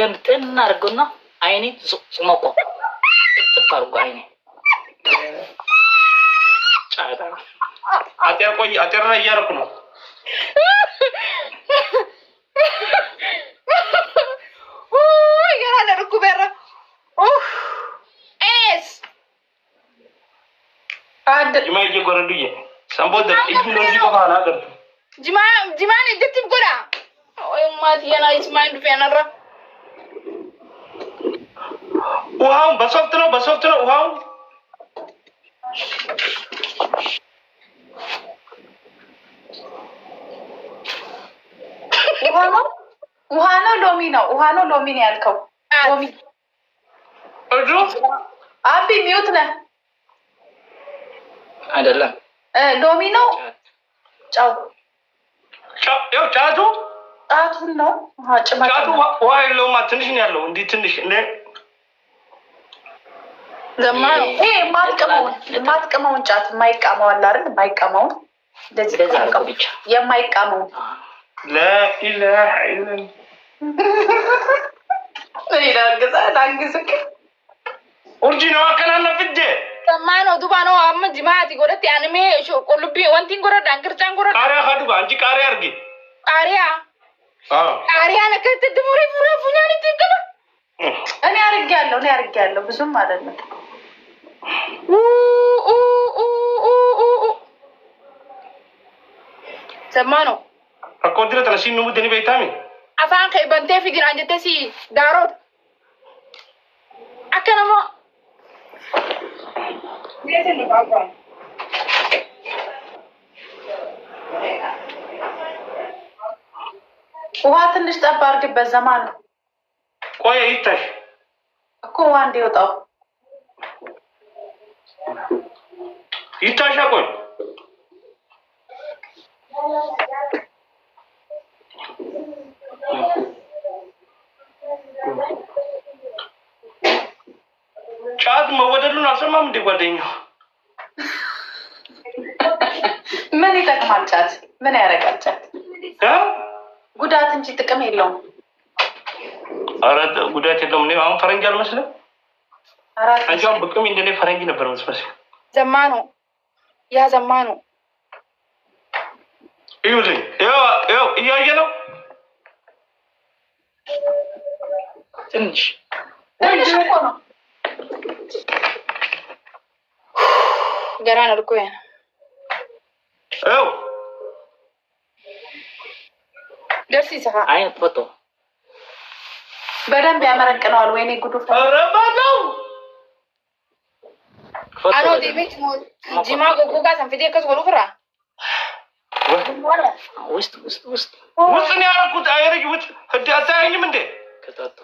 በደንብ ጤና አድርጎና አይኔ ጽሞቆ ጥጥቅ አድርጎ አይኔ ጫታ አጤር ቆይ አጤር ላይ እያደረኩ ነው። ያላደረኩ በረ ኤስ አድ ጅማ እየጎረዱዬ ሰንቦት እጅ ነው ቆፋና ገርቱ ጅማ ነው ደትም ጎዳ ወይ ማት የና ኢስማይል ዱፈናራ ውሃው በሶፍት ነው ውሃው ውሃ ነው ሎሚ ነው ያልከው ሎሚ እጁ አቢ ሚውት ነህ አይደለም ሎሚ ነው ጫው ጫቱን ነው ጫቱ ውሃ የለውማ ትንሽ ነው ያለው እንዲህ ትንሽ ዘማኑ ማትቀመውን ጫት የማይቃመው አለ አይደል? የማይቃመው እንደዚህ ብቻ የማይቃመው ለኢላህ ኢላህ ላንግዝክ ኦሪጂናል አከናነ ፍጄ ዘማኑ ዱባኖ አም ጅማቲ ጎደት ያንሜ ሾቆልቢ ወንቲን ጎረ ዳንክርጫን ጎረ ቃሪያ ሀዱባ አንቺ ቃሪያ አርጊ ቃሪያ ነከት ድሙሪ ፉራፉኛን ይተከለ እኔ አርጌያለሁ ብዙም አይደለም ዘማኑ አቆድረ ተነሲኑ ሙድኒ በይታሚ afaan kee bantee fidiraan jettee si daaroota akka nama ውሃ ትንሽ ጠባ አድርግበት ዘማኑ ቆይ ይታሽ እኮ ውሃ እንዲወጣው ይታሻ ቆይ ጫት መወደዱን አልሰማም እንዴ ጓደኛው? ምን ይጠቅማል ጫት? ምን ያደርጋል ጫት? ጉዳት እንጂ ጥቅም የለውም። ኧረ ጉዳት የለውም። እኔ አሁን ፈረንጅ አልመስልም። አንቺም ብቅም እንደኔ ፈረንጅ ነበር መስመስል። ዘማኑ ያ ዘማኑ ይኸውልኝ ይኸው እያየ ነው ትንሽ እኮ ነው ገና ነው እኮ ያ አው ደርሲ ሰሃ አይን ፎቶ በደንብ ያመረቅነዋል። ወይኔ ጉዱ ረባው አኖ ዲቤት ሞ ጂማ ጎጎጋ ሰንፊዴ ከስኮሉ ፍራ ውስጥ ነው ያደረኩት። አይረጅ ውስጥ ህድ አታያኝም እንዴ ከታታ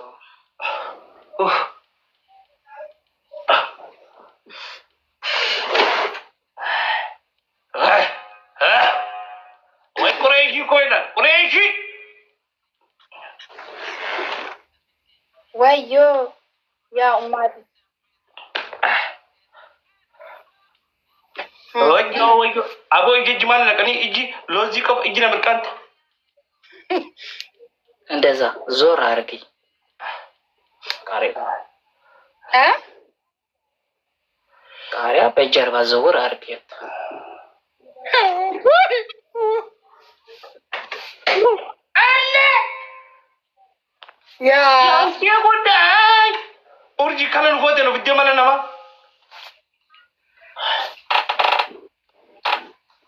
ወይ ቁረይሺ ኮይና ቁረይሺ ወዮ ያ ኡማት ወዮ አቦ እጅ ማለት ነው። እጂ ሎዚ ቆፍ እጂ ነው ምርቃንት እንደዛ ዞር አርጊ ቃሪያ በጀርባ ዘውር አርጊት አለ ያ ጉዳይ ኦርጂ ካለን ሆቴል ነው ብደማለናማ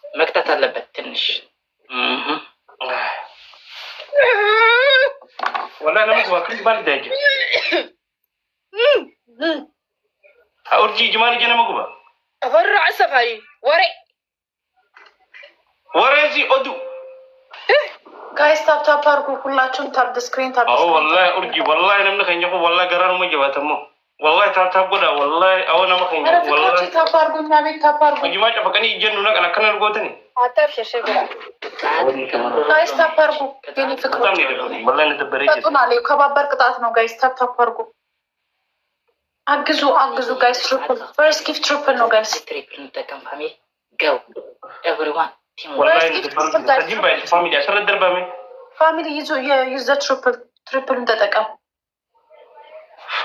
መክተት አለበት ትንሽ والله انا مقبل كل بالي داجي اورجي جمال جنا مقبل افرع السفاري وريزي ادو ጋይስ ታፕ አርጉ ሁላችሁም ታፕ ስክሪን ታፕ والله اورجي والله انا من خنجو والله قرار ما جواتمو والله ታፕ ጎዳ والله انا ما خنجو والله ታፕ አርጉና ቤት ታፕ አርጉ ጅማ ጨፈቀኒ ይጀኑ ነቀ ነከነ ልጎተኒ አታፍ ሸሸገ ጋይስ ታፕ አርጉ የኔ ፍቅሮች والله ነበር ይጀ ተጡናል። ከባበር ቅጣት ነው ጋይስ ታፕ አርጉ አግዙ ጋይስ ትሪፕል ፈርስት ጊፍት ትሪፕል ነው ጋይስ ትሪፕል እንጠቀም ፋሚሊ go everyone team والله ተጂም ባይ ፋሚሊ አሰረደር ባሜ ፋሚሊ ይዞ የዩዘ ትሪፕል እንጠቀም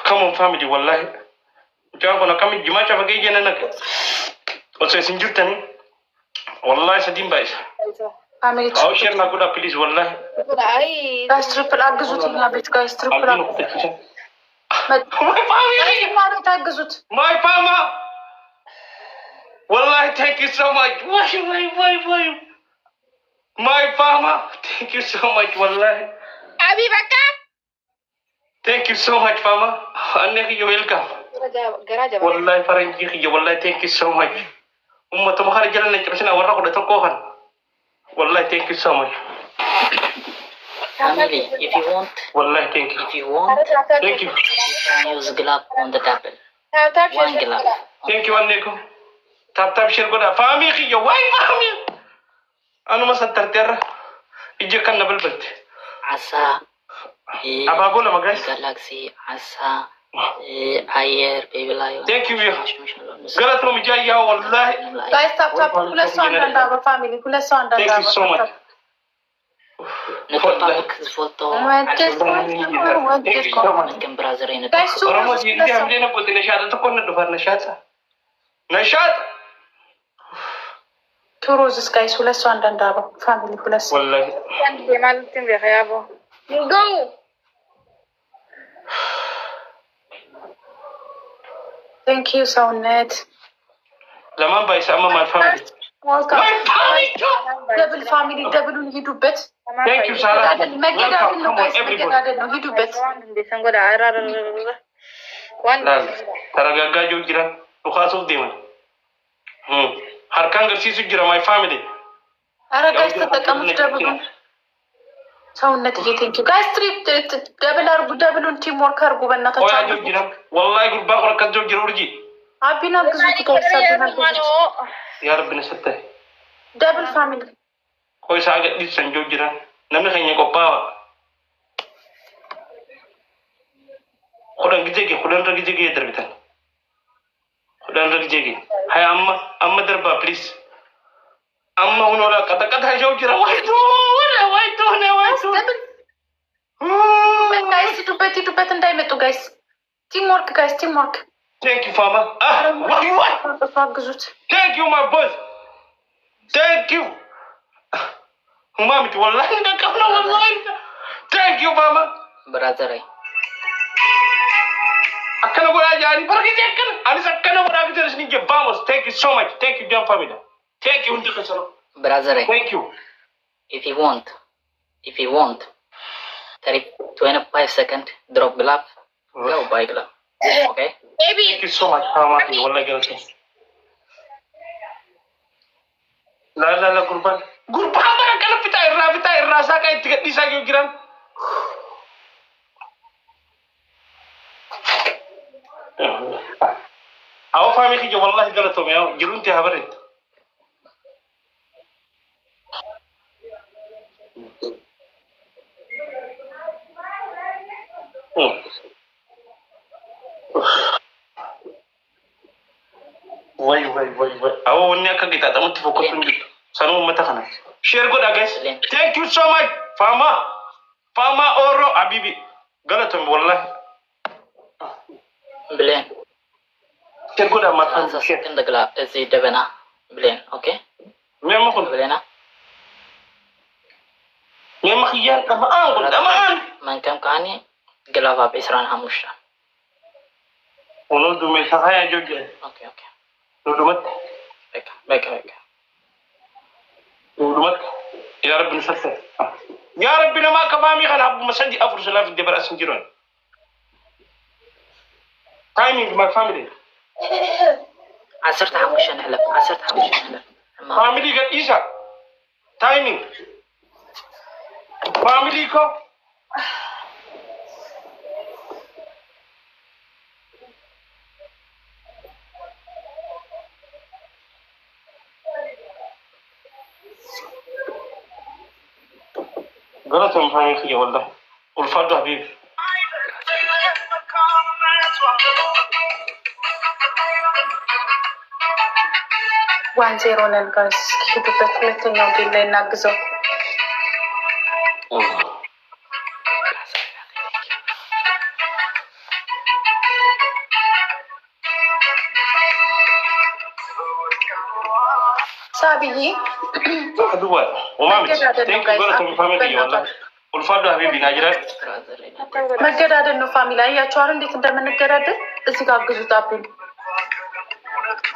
Come on, family, wallahi. Jangan kau nak kami gimana cara kerja nak? Saya sinjut tani. Wallahi sedih baik. Family. Kau share nak kuda please, wallahi. Guys, triple agzut ini abis guys, triple agzut. My family. Mana tak agzut? My mama. Wallahi, thank you so much. Why. My mama, thank you so much, wallahi. Abi Baka. Thank you so much, mama. Anne you welcome. Wallahi faranji khiya, wallahi thank you so much. Umma tuma khari jalan nak macam awak aku datang kohan. Wallahi thank you so much. Family, if you want, Wallahi thank you. if you want, Thank you. you can use glove on the table. One glove. Thank you Anne ko. Tap share ko da. Fami khiya, why fami? Anu masa terter. Ije kan na balbal. Asa. Apa bola ma guys? Galaxy. Asa. Ayer. Baby lion. Thank you. Galat mo mijaya wallahi. Guys, tap. Kulas soalan dah family. Kulas soalan dah. Thank you so much. نتطابق الفوتو Thank you so much. نكمل برازرين Guys, Orang mau jadi dia nak buat nasihat tu kau nak doar nasihat. Nasihat. two roses guys, kulas soalan dah family kulas. Wallahi. Go. Thank you Saunet. Lama baik sama my family. Welcome. My family too. double hidup. Thank you Sarah. Welcome. Come on everybody. Hidup. Lal. Taragaga jo jira. Ukhasul diman. Harkan gersi su jira my family. Ara guys, ተጠቀሙት double. ሰውነት thank you guys. double team work አርጉ በእናታችሁ። Oya jo jira. Wallahi gurba qorakat jo jira urji. አቢና ግዙት guys, አቢና ግዙት. Ya Rabbi nasatta. double family. Koi saga di sanjo jira. Namni khanya ko pawa. Khudan gijegi darbitan. Khudan gijegi. Hai amma darba please. Amma unola kata jo jira. Why to? guys, hidup እንዳይመጡ guys. teamwork guys, teamwork. Thank you Fama. Why? ግዙት. Thank you my boss. Thank you. Mami tu wallahi nak kena wallahi. Thank you Mama. برازرين Akan aku ajari pergi jekan. Anis akan aku ajari dari sini je vamos. Thank you so much. Thank you John family. Thank you untuk kesana. برازرين Thank you. if you want 25 seconds drop glove go buy glove. Okay, Thank you so much Mama. Wallahi galati. La kurban. Kurban mana kalau pita irra saka tiket di sagi giran. Aw fami ki wallahi galato me aw jirunti habare. Wai. Aw wonni aka kita ta mutu ko tun gitu. Sanu mata kana. Share go da guys. Thank you so much Fama Oro Habibi. Galato me wallahi. بلين Share go da mata. أنسى سكن دقلا زي دبنا بلين. Okay, Memang kun. بلينا Memang iya tamaan. من كم كاني glove بإسران هموشة. Uno du me sahaya joje. Okay, Dudumat. بك Dudumat. Ya Rabbi nasassa. Ya Rabbi nama kabami kana abu masandi afur salaf de bara sinjiron. Timing my family. عصرت هموشة نحلف Family gat isa. Timing. Family ko. غلط من فاهمين خير والله والفرد حبيبي 1-0 ነን ጋይስ። ሂዱበት። ሁለተኛው ጌም ላይ እናግዘው። سابي دوبات وما مش تانك يو تومي فاميلي والله والفادو حبيبي ناجرات መገዳደል ነው ፋሚሊ አያችሁ አይደል እንዴት እንደምንገዳደል እዚህ ጋር አግዙት አብኝ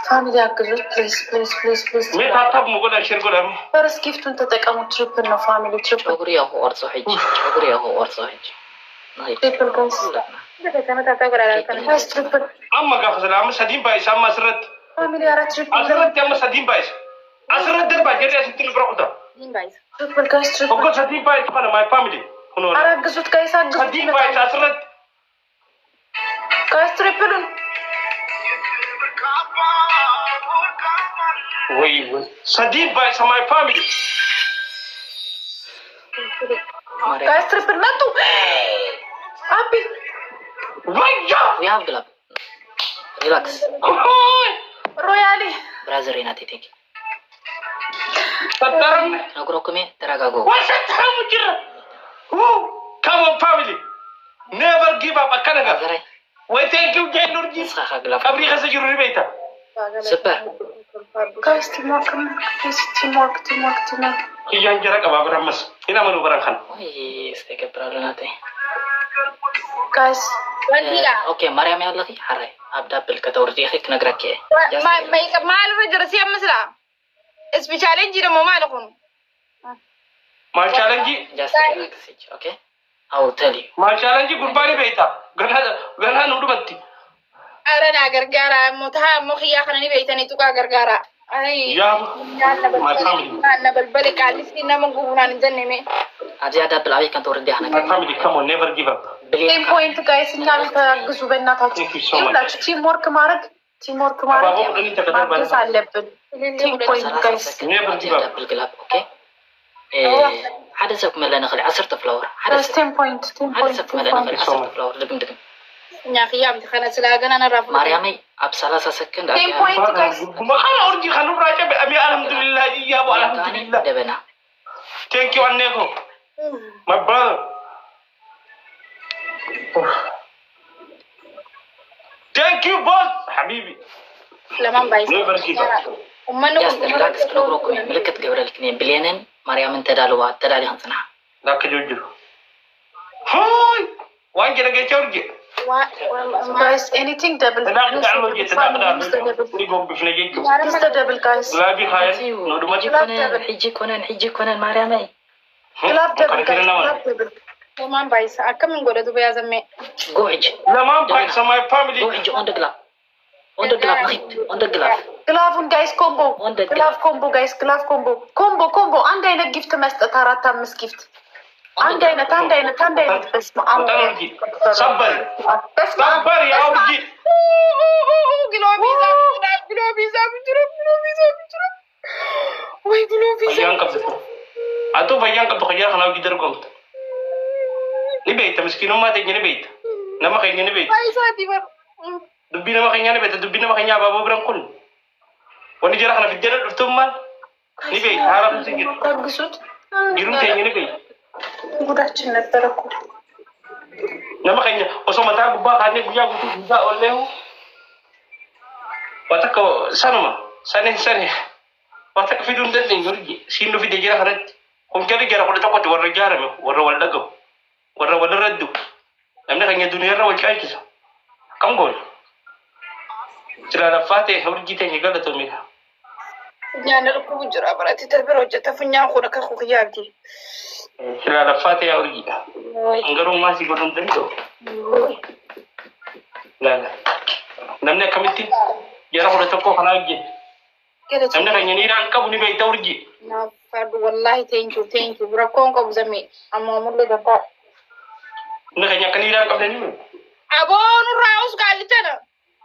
ፋሚሊ አግዙት ፕሊዝ ፕሊዝ ፕሊዝ ፕሊዝ ሜታታብ ሙጎዳ ሼር ጎዳ ፈርስ ጊፍቱን ተጠቀሙ ትሪፕል ነው ፋሚሊ ትሪፕል ጨጉሪ ያው ወርሶ ሂጅ ጨጉሪ ያው ወርሶ ሂጅ ትሪፕል ጋይስ ትሪፕል አማ ጋር ሰላም ሰዲም ባይስ አማ ስረት ፋሚሊ አራ ትሪፕል አስረት ያማ ሰዲም ባይስ አስረት ደርባ ጀሪያ ስትል ብራቁታ ሰዲም ባይስ ትሪፕል ጋይስ ትሪፕል ኦኮ ሰዲም ባይስ ካለ ማይ ፋሚሊ አራ አግዙት ጋይስ አግዙት ሰዲም ባይስ አስረት ጋይስ ትሪፕሉን ወይ ሰዲም ባይስ ማይ ፋሚሊ ጋይስ ትሪፕል መጡ አቢ ወያ ያ ግላብ ሪላክስ ሮያሊ ብራዘር ናት ቴክ ተጠረም ነግሮኩሜ ተረጋጉ ወሰተሙ ጅራ ካም ኦን ፋሚሊ ኔቨር ጊቭ አፕ አከነጋ ወይ ቴንክ ዩ ጄኑርጂ ሳኻ ግላብ ቀብሪ ከሰጅሩ ሪቤታ ስፐር ጋይስ ቲሞርክ እያንጀራ ቀባብራመስ ኢና መኑ በራንካን ወይ እስከገብራለናቴ ጋይስ ኦኬ ማርያም ያለኺ ሓራይ አብዳብል ከተወርጂ ኺክ ነግረከ ማል ረጅርስ የምስላ ስፔሻሊ ደሞ ማለኹን ማል ቻሌንጂ ጃስት ኦኬ አው ተሊ ማል ቻሌንጂ ጉርባኒ ቤታ ገና ኑዱ መቲ አረና ገርጋራ ሞታ ሞኺያ ከነኒ ቤተኒ ጡቃ ገርጋራ አይ ያ ማታሚ በልበል ቃልስ ነመጉቡናን ዘነሜ አዚያ ዳብል አይ ከንተ ወርዲ አህና ፋሚሊ ካም ኦን ኔቨር ጊቭ አፕ ቴም ፖይንት ጋይስ እና ተግዙ በእናታችሁ ይላችሁ ቲም ወርክ ማድረግ አለብን ቲም ፖይንት ጋይስ ኔቨር ጊቭ አፕ ዳብል ግላብ ኦኬ ሓደ ሰብ መለነ خلي 10 ፍላወር ሓደ ሰብ ቲም ፖይንት መለነ خلي 10 ፍላወር ድግም እኛ ኺያም ተኸነ ስለገና ነራፍ ማርያምይ ኣብ 30 ሰከንድ ቲም ፖይንት ጋይስ ማኻና ኦርጂ ኸኑ ብራጨ በአሚ አልহামዱሊላህ ይያቡ አልহামዱሊላህ ደበና ቴንክ ዩ አኔኮ ማይ ብራዘር ቴንክ ዩ ቦስ ሐቢቢ ለማን ባይስ ኔቨር ጊቭ አፕ ወመኑ ሪላክስ ነግሮኩሜ ምልክት ገብረልክኔ ብሌንን ማርያምን ተዳልዋ ተዳሊሃን ጽና ላከጆጁ ሆይ ዋንጀ ነገ ቸርጂ guys anything double just the double guys ላቢ ሃይ ነው ደማጭ ሒጂ ኮነን ማርያምይ ግላብ double guys ለማን ባይስ አከምን ጎደቱ በያዘሜ ጎጅ ለማን ባይስ ማይ ፋሚሊ ጎጅ ኦን ደ ግላብ ኦን ደ ግላብ ግላቡን ጋይስ ኮምቦ ግላብ ኮምቦ ጋይስ ግላብ ኮምቦ አንድ አይነት ጊፍት መስጠት 4-5 ጊፍት አንድ አይነት በስመ አብ ሰበር ያውጂ ግሎቢዛ ወይ ግሎቢዛ ያንቀብ አቶ በያንቀብ ኸያር ኸናው ጊደርጎም ሊቤት መስኪኑ ማተኝ ሊቤት ነማኸኝ ሊቤት አይሳቲ በር ዱቢና ማኸኛ ሊቤት ዱቢና ማኸኛ ባቦ ብረንኩን ወንጀራ ኸና ፍጀረ ዱፍቱማል ሊቤት አራም ሲግር ታግሱት ይሩም ተኝ ሊቤት ጉዳችን ነበር እኮ ነማኸኛ ወሶማታ ጉባ ካኔ ጉያ ጉቱ ጉዛ ኦሌሁ ወተከ ሰነማ ሰኔ ወተከ ፊዱ እንደልኝ ወርጂ ሲኑ ፊደ ጀራ ኸረት ኮንከሪ ጀራ ወደ ተቆጥ ወረጃረም ወረወልደገው ወረወልረዱ ለምን ከኛ ዱንያራ ወልጫይስ ከምጎል ስለለፋቴ ወርጂ ተኝ ገለቶ ሚካ ኛነ ልኩ ጅራ በራት ተበሮጀ ተፈኛ ሆነ ከኹ ኺያብቲ ስለለፋቴ ወርጂ እንገሩ ማሲ ጎዶን ደንዶ ላላ ነምነ ከሚቲ ጀራ ወደ ተቆ ኸናጂ ነምነ ከኛ ኒራን ቀቡኒ በይታ ወርጂ ናፋዱ ወላሂ ቴንኪው ብረኮን ቀቡ ዘሜ አማሙለ ገባ ነከኛ ከኒራን ቀብለኒ አቦኑ ራውስ ጋልተነ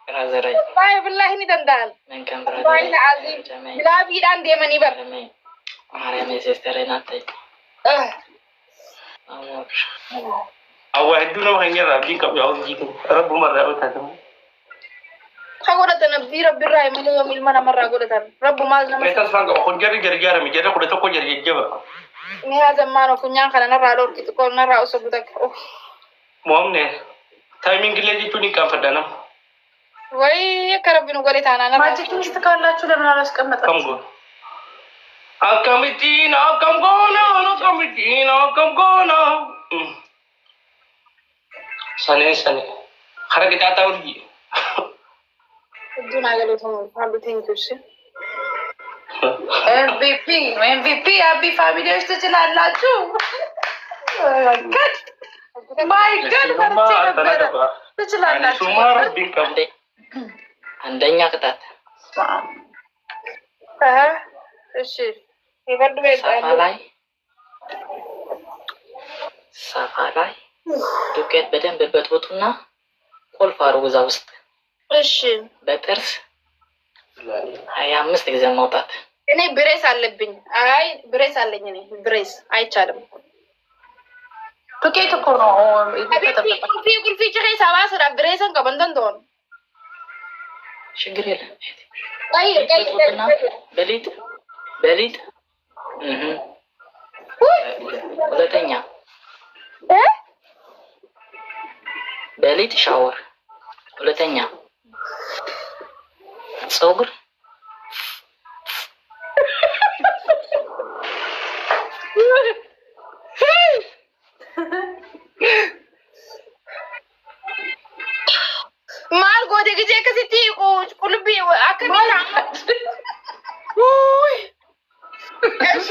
ብራዘራይ ባይ ብላሂ ንደንዳል መንከም ባይ ብራዘራይ አዚ ግላቢ ዳን ደመኒ በር ማርያምይ ሲስተር ናተይ አሞሽ አዋህዱ ነው ከኛ ራቢን ቀብ ያው ጂቱ ረቡ መራው ታተም ታጎደተነ ቢረብ ራይ መለ የሚል ማና መራ ጎደታል ረቡ ማዝ ነው ተስፋን ኮንጀሪ ገርጋራ ሚጀራ ወደ ተቆ ጀርጀባ ኒያ ዘማኖ ኩኛን ከነና ራዶር ቂጥቆ ነራ ኡሰቡተክ ሞምኔ ታይሚንግ ለጂ ቱኒ ካፈዳና ወይ ከረብኑ ጎሌታና ነራ ማጂክ ሚስት ካላችሁ ለምን አላስቀመጣችሁ ከምጎ Akamitin akam gona, akamitin akam gona. Sane. Karena kita tahu dia. Itu naga lu tuh, hampir tinggal sih. MVP አቢ ፋሚሊዎች ትችላላችሁ። ማይ ጋድ መርጬ ነበረ። ትችላላችሁ። አንደኛ ቅጣት እሺ የፈርድ ቤት ሳፋ ላይ ዱቄት በደንብ በጥብጡና ቁልፍ አድርጉ እዛ ውስጥ። እሺ በጥርስ 25 ጊዜ ማውጣት። እኔ ብሬስ አለብኝ። አይ ብሬስ አለኝ። እኔ ብሬስ አይቻልም። ዱቄት እኮ ነው ቁልፊ ጭሬ ሰባ ስራ ብሬሰን ከበንተን ትሆን ችግር የለም። ቀይ በሊጥ ሁለተኛ በሊጥ ሻወር። ሁለተኛ ፀጉር ማል ጎዴ ጊዜ ከሲቲ ቁልቢ አከሚታ እሺ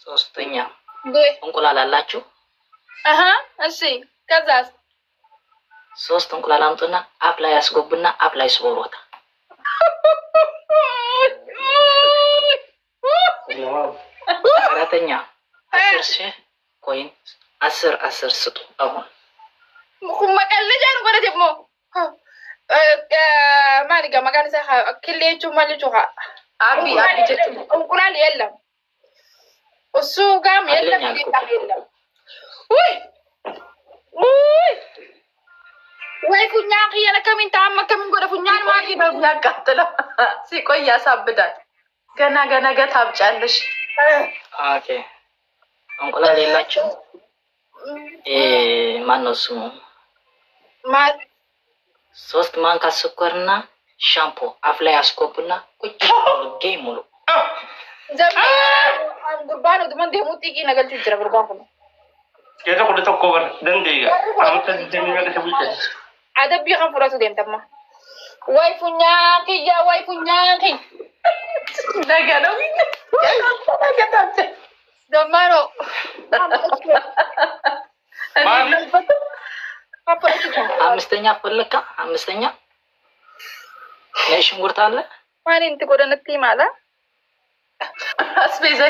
ሶስተኛ እንቁላል አላችሁ? እሺ ከዛስ 3 እንቁላል አምጡና አፍ ላይ ያስገቡና አፍ ላይ ስቦሮታ። አራተኛ 10,000 ኮይን 10 ስጡ። አሁን መቀለጃ ነው ወደ ደግሞ ማሊጋ መጋንሳ ክሌቹ ማልቹ አቢ እንቁላል የለም እሱ ጋም የለም የለም። ወይ ፉኛ ከየነ ከሚን ታማ ከምን ጎደ ፉኛን ማሊ ነው የሚያቃጥለው። ሲቆይ ያሳብዳል። ገና ታብጫለሽ። ኦኬ እንቁላል የላችሁ? ማነው ስሙ? 3 ማንካ ስኳርና ሻምፖ አፍ ላይ አስቆቡና ቁጭ ጌም ሙሉ ጉርባኑ ድመን ደሙት ይቂ ነገር ትጅራ ጉርባኑ Kita kuda tokko kan dan dia. Kamu tadi demi mereka sebutkan. Ada biar furatu dem tamma. Wai punya ya wai punya ki. Naga no. Naga tamte. Damaro. አምስተኛ ፈለካ? አምስተኛ ነይ ሽንኩርት አለ? ማን እንት ጎደነት ይማላ አስቤዛ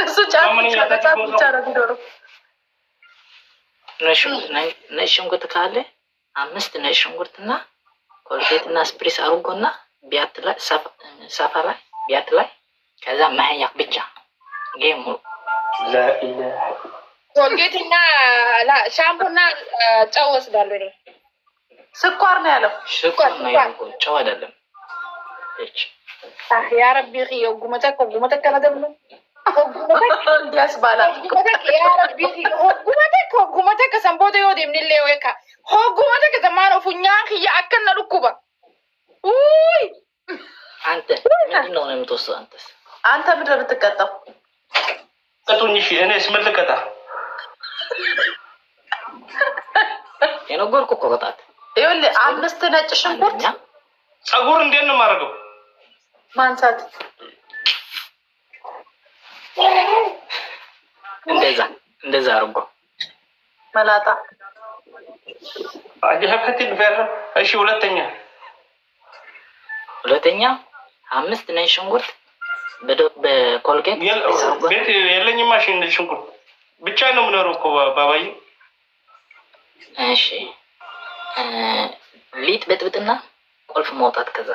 እሱ ጫፍ ብቻ ነው የሚኖረው። ነጭ ሽንኩርት ካለ 5 ነጭ ሽንኩርትና ኮልጌትና ስፕሪስ አርጎና ቢያት ላይ ሳፋ ላይ ቢያት ላይ ከዛ ማህያክ ብቻ ጌሙ ለኢላህ ኮልጌትና ሻምፖና ጨው ወስዳለሁ። እኔ ስኳር ነው ያለው። ስኳር ነው ያለው፣ ጨው አይደለም። እቺ ያ ረቢ ጉመተ ከነደም እንዲያስባላት ያ ረቢ ጉመተ ከሰንቦተ ይወደም ንሌ ወይካ ጉመተ ከዘማኖ ፉኛ ያ አከነ ልኩባ ውይ አንተ ምንድነው ነው የምትወስደው? አንተ ምንድን ነው የምትቀጣው? ቀጡኝሽ እኔስ ምን ልቀጣ? የነገርኩ እኮ ቅጣት ይኸውልህ 5 ነጭ ሽንኩርት ፀጉር እንዴት ነው የማደርገው? ማንሳት እንደዛ አርጎ መላጣ አጀሀበት ይፈራ። እሺ ሁለተኛ 5 ነጭ ሽንኩርት በኮልጌት ቤት የለኝም። ማሽን ነጭ ሽንኩርት ብቻ ነው የምኖረው እኮ ባባዬ። እሺ ሊጥ በጥብጥና ቁልፍ ማውጣት ከዛ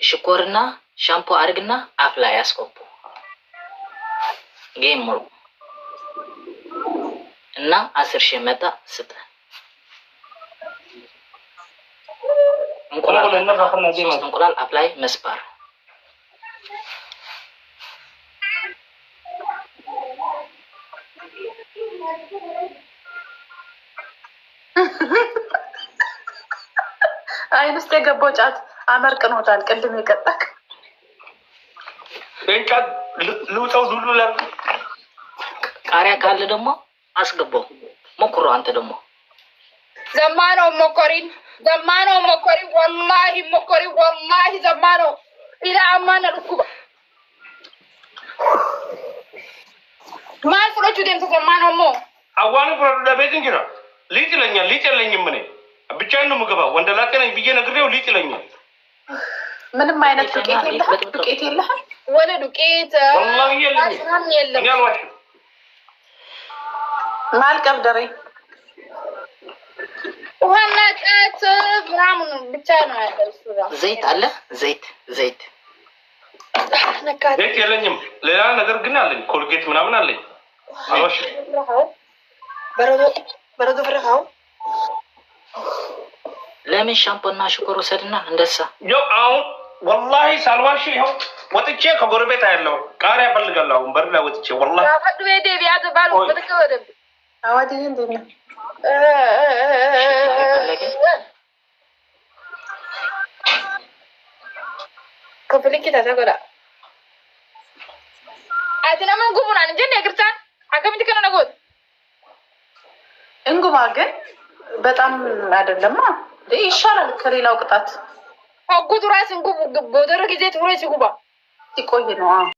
ሽኮርና ሻምፖ አድርግና አፍ ላይ ያስቆቡ ጌም ሙሉ እና 10,000 መጣ ስጥ። እንቁላል አፍ ላይ መስባር ውስጥ የገባው ጫት አመርቅኖታል። ቅድም የቀጣክ ጫት ልውጣው ዙሉ ላል ቃሪያ ካለ ደግሞ አስገባው ሞክሮ። አንተ ደግሞ ዘማኖ ሞኮሪን ወላሂ ሞኮሪ ወላሂ ዘማኖ ኢላ አማና ልኩባ ማል ፍሮቹ ደም ዘማኖ ሞ አዋኑ ፍሮዱ ለቤት እንጂ ነው ሊጥ ይለኛል። ሊጥ የለኝም እኔ ብቻዬን ነው የምገባው። ወንደላጤ ነኝ ብዬ ነግሬው ሊጥ ይለኛል። ምንም አይነት ዱቄት የለህም ወለ ዱቄት ወላሂ የለም ያልዋሽ ማልቀብ ደሬ ውሃና ጫት ምናምን ብቻ ነው ያለው። ዘይት አለ ዘይት ዘይት የለኝም። ሌላ ነገር ግን አለኝ። ኮልጌት ምናምን አለኝ። አልዋሽ በረዶ ፍረሃው ለምን ሻምፖና ሽኮር ወሰድና እንደሳ ያው አሁን ወላሂ ሳልዋሽ ይኸው ወጥቼ ከጎረቤት ያለው ቃሪያ ፈልጋለሁ። አሁን በር ላይ ወጥቼ ወላሂ አፈዱ ቤቴ ቢያዝ ባሉ በተከወደ አዋዲ እንዴት ነው ከፍልኪ ተሰገዳ አትናምን ጉቡና እንጂ ነግርታን አከምት ከነ ነገት እንጉማ ግን በጣም አይደለማ ይሻላል ከሌላው ቅጣት። አጉቱ ራስ እንጉ ቦደረ ጊዜ ትውሬ ሲጉባ ሲቆይ ነው።